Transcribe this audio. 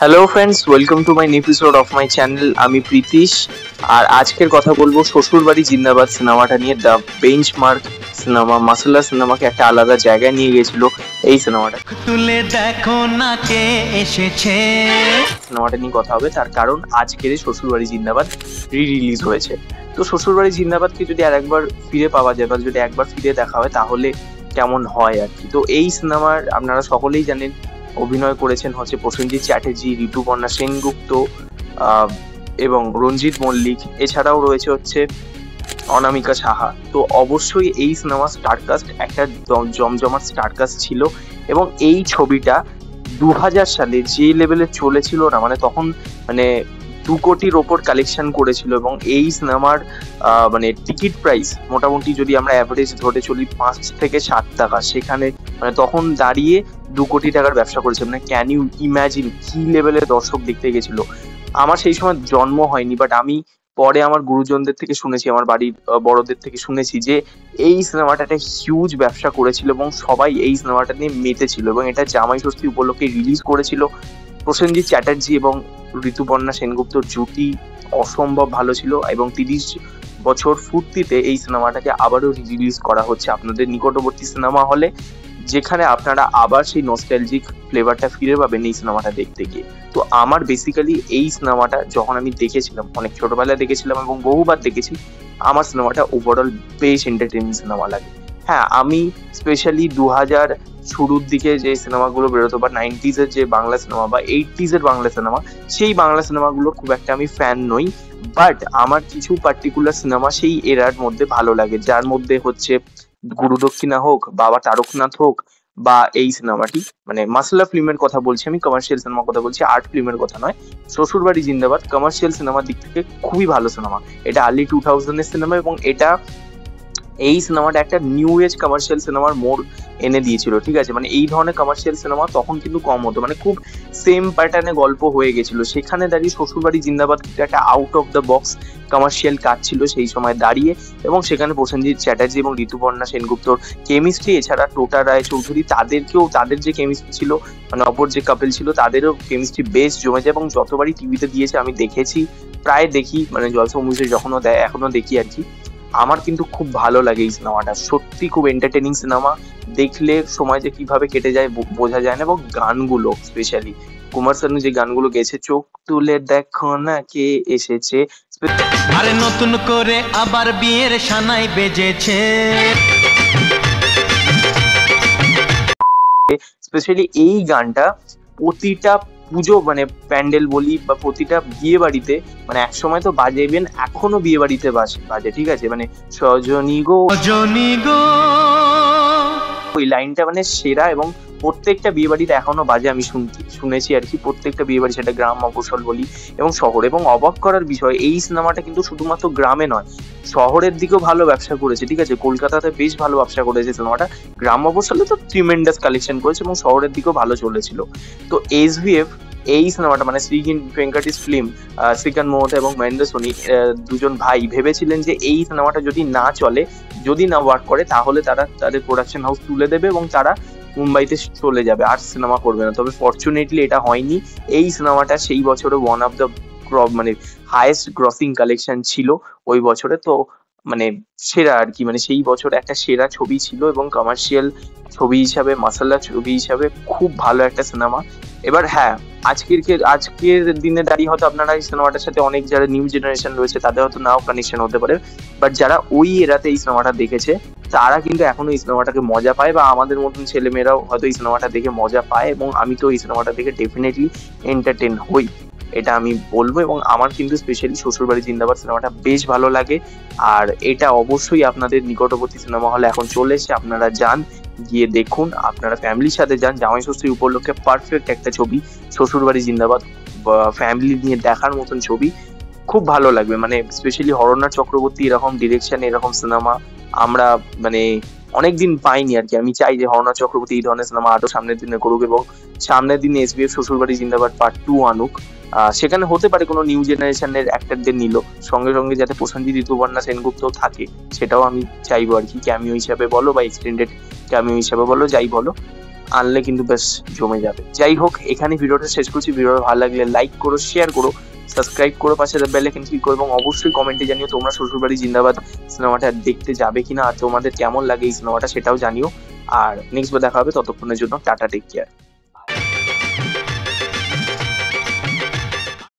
Hello friends, welcome to my new episode of my channel. আমি প্রীতিশ, আর আজকের কথা বলবো শ্বশুরবাড়ি জিন্দাবাদ সিনেমাটা নিয়ে। দ্য বেঞ্চমার্ক সিনেমা, মাসালা সিনেমাকে একটা আলাদা জায়গায় নিয়ে গেছিল এই সিনেমাটা। তুলে দেখো না কে এসেছে। সিনেমাটা নিয়ে কথা হবে তার কারণ আজকের শ্বশুরবাড়ি জিন্দাবাদ রিলিজ হয়েছে। তো শ্বশুরবাড়ি জিন্দাবাদকে যদি আর একবার ফিরে পাওয়া যায় বা যদি একবার ফিরে দেখা হয় তাহলে কেমন হয় আর কি। তো এই সিনেমার আপনারা সকলেই জানেন অভিনয় করেছেন হচ্ছে প্রসেনজিৎ চ্যাটার্জি, ঋতুপর্ণা সেনগুপ্ত এবং রঞ্জিত মল্লিক। এছাড়াও রয়েছে হচ্ছে অনামিকা সাহা। তো অবশ্যই এই সিনেমা স্টারকাস্ট একটা জমজমাট স্টারকাস্ট ছিল। এবং এই ছবিটা 2000 সালে যে লেভেলে চলেছিল না, মানে তখন মানে 2 কোটির ওপর কালেকশন করেছিল। এবং এই সিনেমার মানে টিকিট প্রাইস মোটামুটি যদি আমরা অ্যাভারেজ ধরে চলি 5 থেকে 7 টাকা, সেখানে মানে তখন দাঁড়িয়ে 2 কোটি টাকার ব্যবসা করেছে। মানে ক্যান ইউ ইম্যাজিন কি লেভেলের দর্শক দেখতে গেছিল। আমার সেই সময় জন্ম হয়নি, বাট আমি পরে আমার গুরুজনদের থেকে শুনেছি, আমার বাড়ির বড়দের থেকে শুনেছি যে এই সিনেমাটা একটা হিউজ ব্যবসা করেছিল এবং সবাই এই সিনেমাটা নিয়ে মেতেছিল। এবং এটা জামাই ষষ্ঠী উপলক্ষে রিলিজ করেছিল। প্রসেনজিৎ চ্যাটার্জি এবং ঋতুপর্ণা সেনগুপ্তর জুটি অসম্ভব ভালো ছিল। এবং 30 বছর ফুর্তিতে এই সিনেমাটাকে আবারও রিলিজ করা হচ্ছে আপনাদের নিকটবর্তী সিনেমা হলে, যেখানে আপনারা আবার সেই নস্টালজিক ফ্লেভারটা ফিরে পাবেন এই সিনেমাটা দেখতে গিয়ে। তো আমার বেসিক্যালি এই সিনেমাটা যখন আমি দেখেছিলাম, অনেক ছোটবেলায় দেখেছিলাম এবং বহুবার দেখেছি, আমার সিনেমাটা ওভারঅল বেশ এন্টারটেইনিং সিনেমা লাগে। হ্যাঁ, আমি স্পেশালি 2000 শুরুর দিকে যে সিনেমাগুলো বেরোতো বা 90s এর যে বাংলা সিনেমা বা 80s এর বাংলা সিনেমা, সেই বাংলা সিনেমাগুলোর খুব একটা আমি ফ্যান নই। বাট আমার কিছু পার্টিকুলার সিনেমা সেই এরার মধ্যে ভালো লাগে, যার মধ্যে হচ্ছে গুরুদক্ষিণা হোক, বাবা তারকনাথ হোক, বা এই সিনেমাটি মানে মাসালা ফিল্মের কথা বলছি, আমি কমার্শিয়াল সিনেমার কথা বলছি, আর্ট ফিল্মের কথা নয়। শ্বশুরবাড়ি জিন্দাবাদ কমার্শিয়াল সিনেমার দিক থেকে খুবই ভালো সিনেমা। এটা আর্লি 2000 এর সিনেমা এবং এই সিনেমাটা একটা নিউ এজ কমার্শিয়াল সিনেমার মোড় এনে দিয়েছিল। ঠিক আছে, মানে এই ধরনের কমার্শিয়াল সিনেমা তখন কিন্তু কম হতো, মানে খুব সেম প্যাটার্নে গল্প হয়ে গেছিল। সেখানে দাঁড়িয়ে শ্বশুরবাড়ি জিন্দাবাদ কিন্তু একটা out of the box commercial কাজ ছিল সেই সময় দাঁড়িয়ে। এবং সেখানে প্রসেনজিৎ চ্যাটার্জি এবং ঋতুপর্ণা সেনগুপ্তর কেমিস্ট্রি, এছাড়া টোটা রায়চৌধুরী তাদের যে কেমিস্ট্রি ছিল, মানে অপর যে কাপল ছিল, তাদেরও কেমিস্ট্রি বেশ জমে যায়। এবং যতবারই টিভিতে দিয়েছে আমি দেখেছি, প্রায় দেখি, মানে জলসা মুভিজে যখনও দেয় এখনো দেখি আর কি। আমার কিন্তু খুব ভালো লাগে এই সিনেমাটা, সত্যি খুব এন্টারটেনিং সিনেমা। দেখলে সময় যে কিভাবে কেটে যায় বোঝা যায় না। এবং গানগুলো স্পেশালি কুমার শানু যে গানগুলো গেছে, চোখ তুলে দেখো না কে এসেছে, আরে নতুন করে আবার বিয়ের সানাই বেজেছে। স্পেশালি এই গানটা প্রতিটা পুজো, মানে প্যান্ডেল বলি বা প্রতিটা বিয়ে বাড়িতে, মানে একসময় তো বাজেবেন, এখনো বিয়ে বাড়িতে বাজে। ঠিক আছে, মানে সজনী গো জনি গো, ওই লাইনটা মানে সেরা। এবং প্রত্যেকটা বিয়ে বাড়িতে এখনো বাজে, আমি শুনেছি আর কি, প্রত্যেকটা বিয়ে বাড়ি, সেটা গ্রাম মফস্বল বলি এবং শহর। এবং অবাক করার বিষয়, এই সিনেমাটা কিন্তু শুধুমাত্র গ্রামে নয়, শহরের দিকেও ভালো ব্যবসা করেছে। ঠিক আছে, কলকাতাতে বেশ ভালো ব্যবসা করেছে সিনেমাটা, গ্রাম মফস্বলে তো ট্রিমেন্ডাস কালেকশন করেছে এবং শহরের দিকেও ভালো চলেছিল। তো এসভিএফ এই সিনেমাটা মানে শ্রী ভেঙ্কটেশ ফিল্ম, শ্রীকান্ত মোহতা এবং মহেন্দ্র সোনি দুজন ভাই ভেবেছিলেন যে এই সিনেমাটা যদি না চলে, যদি না ওয়ার্ক করে, তাহলে তারা তাদের প্রোডাকশন হাউস তুলে দেবে এবং তারা মুম্বাইতে চলে যাবে, আর সিনেমা করবে না। তবে ফরচুনেটলি এটা হয়নি। এই সিনেমাটা সেই বছরে ওয়ান অফ দ্য মানে হাইয়েস্ট গ্রসিং কালেকশন ছিল ওই বছরে। তো মানে সেরা আর কি, মানে সেই বছর একটা সেরা ছবি ছিল এবং কমার্শিয়াল ছবি হিসাবে, মাসালা ছবি হিসাবে খুব ভালো একটা সিনেমা। এবার হ্যাঁ, আজকের দিনে দাঁড়িয়ে হয়তো আপনারা এই সিনেমাটার সাথে অনেক যারা নিউ জেনারেশন রয়েছে তাদের হয়তো নাও কানেকশন হতে পারে, বাট যারা ওই এরাতে এই সিনেমাটা দেখেছে তারা কিন্তু এখনো এই সিনেমাটাকে মজা পায়, বা আমাদের মতন ছেলেমেয়েরাও হয়তো এই সিনেমাটা দেখে মজা পায়। এবং আমি তো এই সিনেমাটা দেখে ডেফিনেটলি এন্টারটেন হই, এটা আমি বলবো। এবং আমার কিন্তু স্পেশালি শ্বশুরবাড়ি জিন্দাবাদ সিনেমাটা বেশ ভালো লাগে। আর এটা অবশ্যই আপনাদের নিকটবর্তী সিনেমা হলে এখন চলে এসে, আপনারা যান, গিয়ে দেখুন, আপনারা ফ্যামিলির সাথে যান। জামাই ষষ্ঠী উপলক্ষে পারফেক্ট একটা ছবি শ্বশুরবাড়ি জিন্দাবাদ, ফ্যামিলি নিয়ে দেখার মতন ছবি, খুব ভালো লাগবে। মানে স্পেশালি হরনাথ চক্রবর্তী এরকম ডিরেকশন, এরকম সিনেমা আমরা মানে অনেকদিন পাইনি আর কি। আমি চাই যে হরনাথ চক্রবর্তী এই ধরনের সিনেমা আরো সামনের দিনে করুক এবং সামনের দিনে এসবিএফ শ্বশুরবাড়ি জিন্দাবাদ পার্ট 2 আনুক। সেখানে হতে পারে কোনো নিউ জেনারেশনের অ্যাক্টরদের নিল, সঙ্গে সঙ্গে যাতে প্রসেনজিৎ, ঋতুপর্ণা সেনগুপ্ত থাকে, সেটাও আমি চাইবো আর কি, ক্যামিও হিসাবে বলো বা এক্সটেন্ডেড ক্যামিও হিসাবে বলো, যাই বলো। আনলে কিন্তু বেশ জমে যাবে। যাই হোক, এখানে ভিডিওটা শেষ করছি। ভিডিওটা ভালো লাগলে লাইক করো, শেয়ার করো, সাবস্ক্রাইব করো, পাশে বেল আইকন ক্লিক করো এবং অবশ্যই কমেন্টে জানিও তোমরা শ্বশুরবাড়ি জিন্দাবাদ সিনেমাটা দেখতে যাবে কিনা আর তোমাদের কেমন লাগে এই সিনেমাটা সেটাও জানিও। আর নেক্সট বার দেখা হবে, ততক্ষণের জন্য টাটা, টেক কেয়ার।